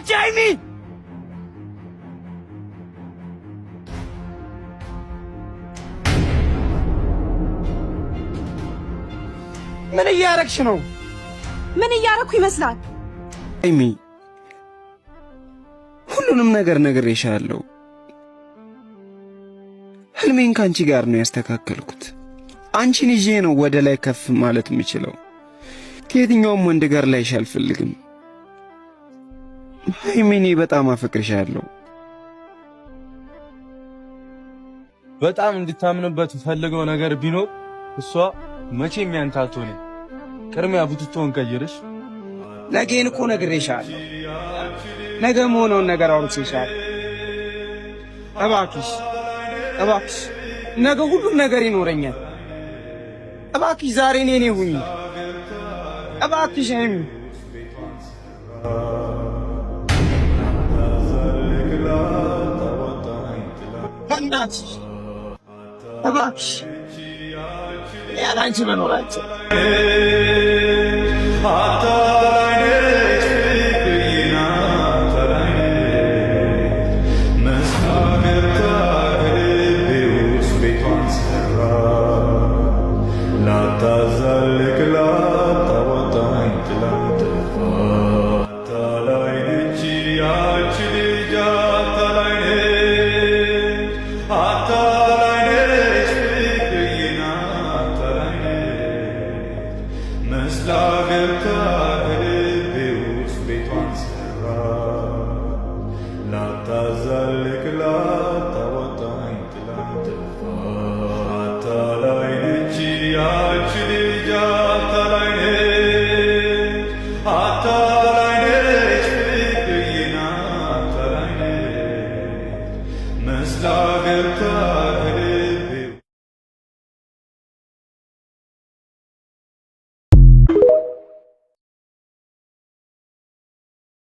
ያቺ ሀይሚ ምን እያረግሽ ነው? ምን እያረኩ ይመስላል? ሀይሚ ሁሉንም ነገር ነግሬሻለሁ። ህልሜን ካንቺ ጋር ነው ያስተካከልኩት። አንቺን ይዤ ነው ወደ ላይ ከፍ ማለት የምችለው። ከየትኛውም ወንድ ጋር ላይሽ አልፈልግም። ሀይሚ እኔ በጣም አፈቅርሻለሁ። በጣም እንድታምንበት ፈልገው ነገር ቢኖር እሷ መቼም ያንተ አትሆንም። ቅድሚያ ቡትቶን ቀይርሽ። ነገን እኮ ነግሬሻለሁ። ነገ መሆነውን ነገር አውርቼሻለሁ። እባክሽ እባክሽ፣ ነገ ሁሉም ነገር ይኖረኛል። እባክሽ ዛሬ እኔ ሁኚ። እባክሽ ሀይሚ በእናትሽ እባክሽ ያለ አንቺ መኖራቸው Slagerta